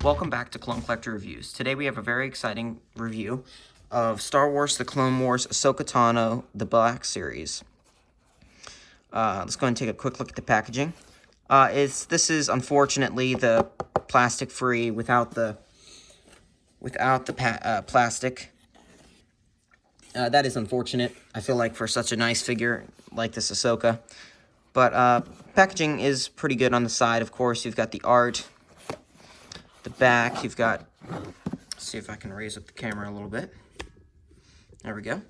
Welcome back to Clone Collector Reviews. Today we have a very exciting review of Star Wars The Clone Wars Ahsoka Tano, the Black Series. Let's go ahead and take a quick look at the packaging. This is unfortunately the plastic-free without the plastic. That is unfortunate, I feel like, for such a nice figure like this Ahsoka. But packaging is pretty good on the side, of course. You've got the art. The back, you've got, let's see if I can raise up the camera a little bit. There we go.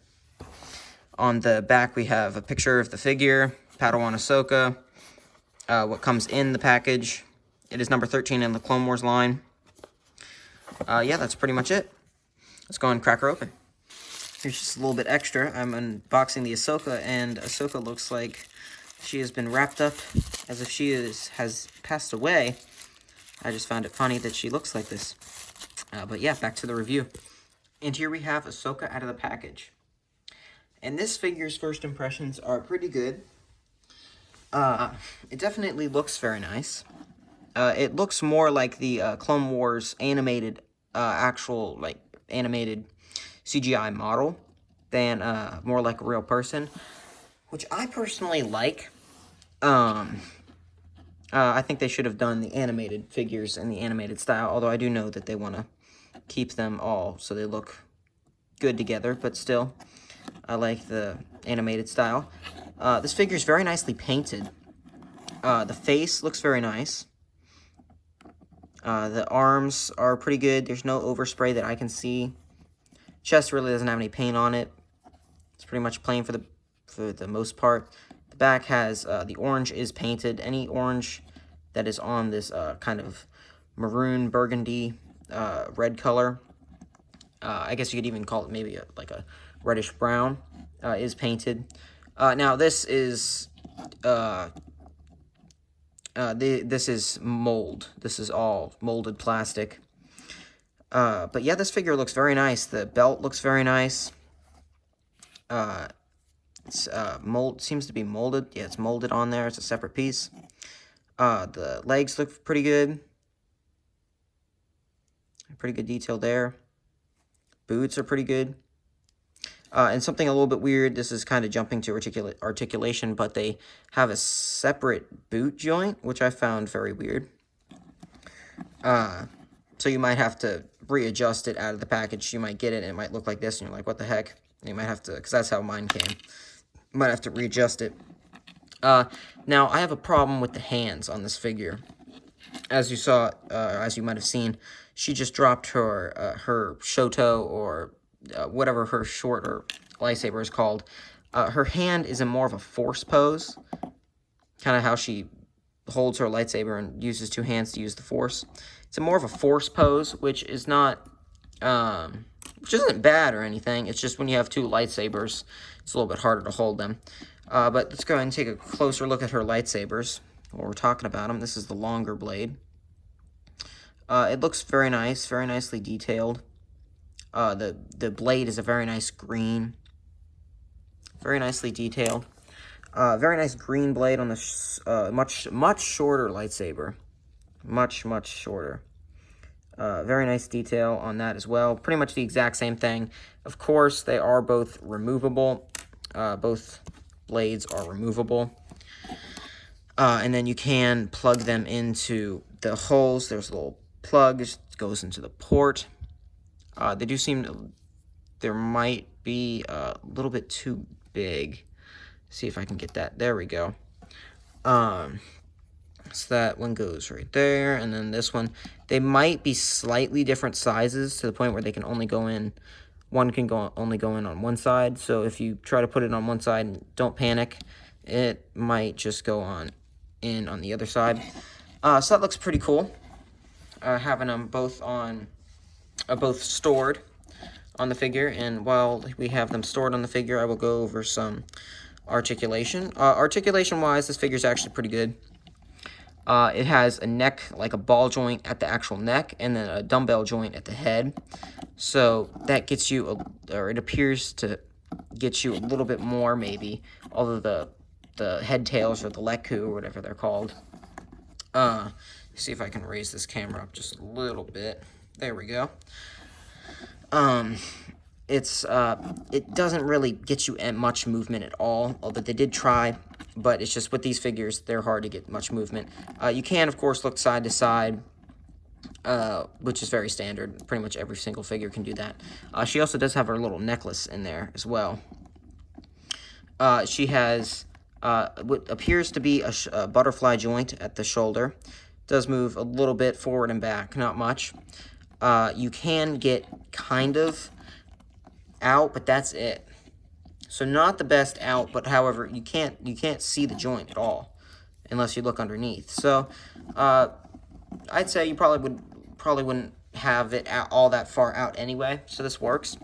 On the back, we have a picture of the figure, Padawan Ahsoka, what comes in the package. It is number 13 in the Clone Wars line. Yeah, that's pretty much it. Let's go and crack her open. Here's just a little bit extra. I'm unboxing the Ahsoka, and Ahsoka looks like she has been wrapped up as if she has passed away. I just found it funny that she looks like this. But yeah, back to the review. And here we have Ahsoka out of the package. And this figure's first impressions are pretty good. It definitely looks very nice. It looks more like the Clone Wars animated, actual, animated CGI model than more like a real person, which I personally like. I think they should have done the animated figures in the animated style, although I do know that they want to keep them all so they look good together, but still, I like the animated style. This figure is very nicely painted. The face looks very nice. The arms are pretty good. There's no overspray that I can see. Chest really doesn't have any paint on it. It's pretty much plain for the most part. The back has, the orange is painted. Any orange that is on this kind of maroon, burgundy, red color, I guess you could even call it maybe like a reddish brown, is painted. Now this is, this is mold. This is all molded plastic. But yeah, this figure looks very nice. The belt looks very nice. It's seems to be molded. Yeah, it's molded on there. It's a separate piece. The legs look pretty good. Pretty good detail there. Boots are pretty good. And something a little bit weird, this is kind of jumping to articulation, but they have a separate boot joint, which I found very weird. So you might have to readjust it out of the package. You might get it, and it might look like this, and you're like, what the heck? And you might have to, because that's how mine came. You might have to readjust it. Now, I have a problem with the hands on this figure. As you saw, as you might have seen, she just dropped her Shoto, or whatever her short or lightsaber is called. Her hand is in more of a force pose, kind of how she holds her lightsaber and uses two hands to use the force. It's more of a force pose, which is not, which isn't bad or anything. It's just when you have two lightsabers, it's a little bit harder to hold them. But let's go ahead and take a closer look at her lightsabers while we're talking about them. This is the longer blade. It looks very nice, very nicely detailed. The blade is a very nice green. Very nicely detailed. Very nice green blade on this much shorter lightsaber. Much shorter. Very nice detail on that as well. Pretty much the exact same thing. Of course, they are both removable. Both blades are removable. And then you can plug them into the holes. There's a little plug. It goes into the port. They do seem there might be a little bit too big. See if I can get that. There we go. So that one goes right there, and then this one. They might be slightly different sizes to the point where they can only go in. One can only go in on one side. So if you try to put it on one side, don't panic. It might just go in on the other side. So that looks pretty cool. Having them both stored on the figure, and while we have them stored on the figure, I will go over some articulation. Articulation-wise, this figure is actually pretty good. It has a neck, like a ball joint at the actual neck, and then a dumbbell joint at the head. So that gets you, or it appears to get you a little bit more, maybe, although the head tails or the leku or whatever they're called, See if I can raise this camera up just a little bit. There we go. It doesn't really get you much movement at all, although they did try, but it's just with these figures, they're hard to get much movement. You can, of course, look side to side, which is very standard. Pretty much every single figure can do that. She also does have her little necklace in there as well. She has what appears to be a butterfly joint at the shoulder. Does move a little bit forward and back, not much. You can get kind of out, but that's it. So not the best out, but however, you can't see the joint at all unless you look underneath. So I'd say you probably wouldn't have it out all that far out anyway. So this works.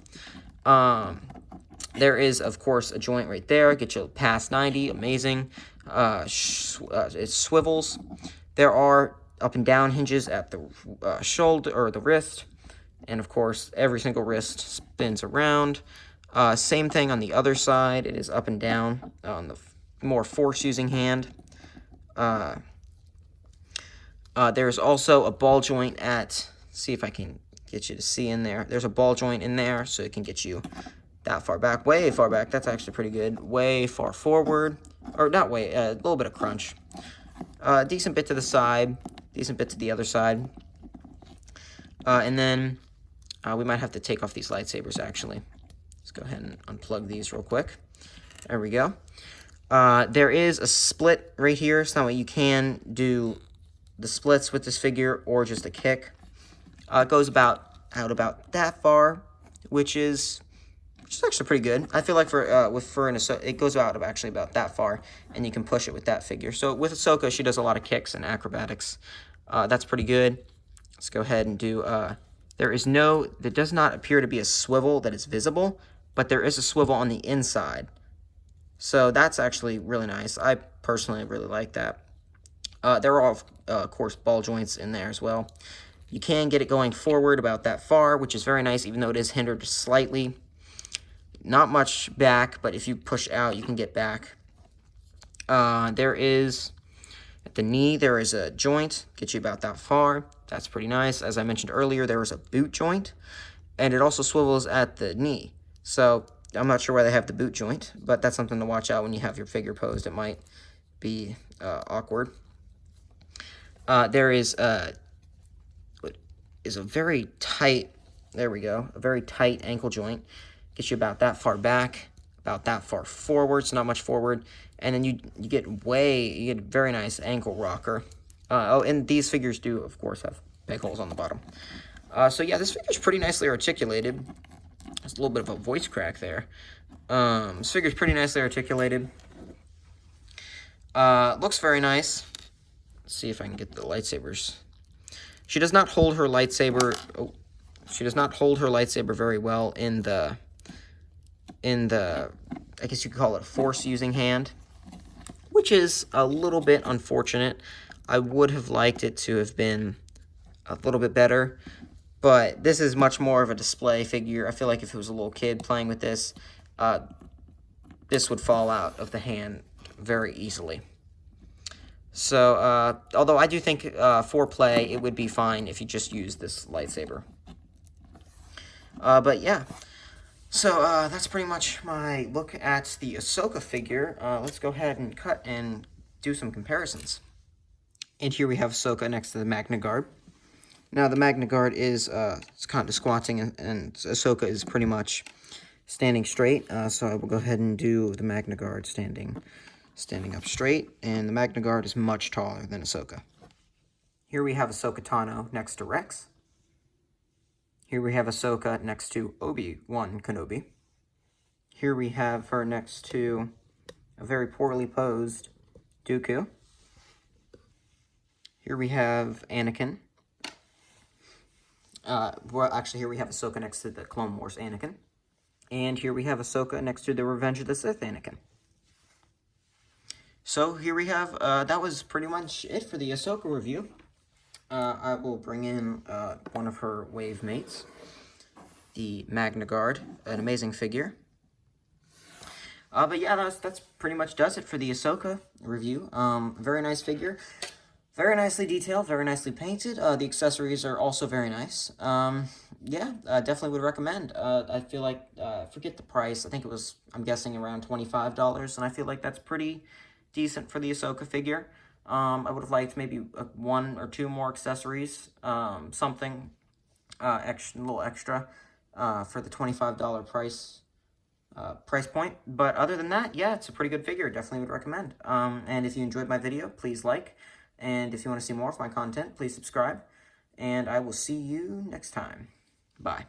There is, of course, a joint right there. Get you past 90. Amazing. It swivels. There are up and down hinges at the shoulder or the wrist. And, of course, every single wrist spins around. Same thing on the other side. It is up and down on the more force-using hand. There's also a ball joint at... See if I can get you to see in there. There's a ball joint in there, so it can get you that far back. Way far back. That's actually pretty good. Way far forward. Or not way, a little bit of crunch. Decent bit to the side. Decent bit to the other side. And then we might have to take off these lightsabers, actually. Let's go ahead and unplug these real quick. There we go. There is a split right here, so that way you can do the splits with this figure or just a kick. It goes out about that far, which is actually pretty good. I feel like for an Ahsoka, it goes out actually about that far, and you can push it with that figure. So with Ahsoka, she does a lot of kicks and acrobatics. That's pretty good. Let's go ahead and do. There does not appear to be a swivel that is visible, but there is a swivel on the inside. So that's actually really nice. I personally really like that. There are, of course, ball joints in there as well. You can get it going forward about that far, which is very nice, even though it is hindered slightly. Not much back, but if you push out, you can get back. There is, at the knee, there is a joint. Get you about that far. That's pretty nice. As I mentioned earlier, there is a boot joint, and it also swivels at the knee. So I'm not sure why they have the boot joint, but that's something to watch out when you have your figure posed. It might be awkward. There is a very tight, there we go, a very tight ankle joint. Gets you about that far back, about that far forward, so not much forward. And then you get a very nice ankle rocker. And these figures do, of course, have big holes on the bottom. So yeah, this figure's pretty nicely articulated. There's a little bit of a voice crack there. This figure's pretty nicely articulated. Looks very nice. Let's see if I can get the lightsabers. She does not hold her lightsaber. Oh, she does not hold her lightsaber very well in the. I guess you could call it a force-using hand, which is a little bit unfortunate. I would have liked it to have been a little bit better, but this is much more of a display figure. I feel like if it was a little kid playing with this, this would fall out of the hand very easily. So, although I do think for play, it would be fine if you just use this lightsaber. But yeah, so that's pretty much my look at the Ahsoka figure. Let's go ahead and cut and do some comparisons. And here we have Ahsoka next to the Magna Guard. Now, the Magna Guard is it's kind of squatting, and Ahsoka is pretty much standing straight. So I will go ahead and do the Magna Guard standing up straight, and the Magna Guard is much taller than Ahsoka. Here we have Ahsoka Tano next to Rex. Here we have Ahsoka next to Obi-Wan Kenobi. Here we have her next to a very poorly posed Dooku. Here we have Anakin. Well, actually, here we have Ahsoka next to the Clone Wars Anakin. And here we have Ahsoka next to the Revenge of the Sith Anakin. So here we have, that was pretty much it for the Ahsoka review. I will bring in one of her wave mates, the Magna Guard, an amazing figure. But yeah, that's pretty much does it for the Ahsoka review. Very nice figure. Very nicely detailed, very nicely painted. The accessories are also very nice. Yeah, definitely would recommend. I feel like, forget the price. I think it was, I'm guessing, around $25, and I feel like that's pretty decent for the Ahsoka figure. I would have liked maybe one or two more accessories, something extra, a little extra, for the $25 price point. But other than that, yeah, it's a pretty good figure. Definitely would recommend. And if you enjoyed my video, please like. And if you want to see more of my content, please subscribe. And I will see you next time. Bye.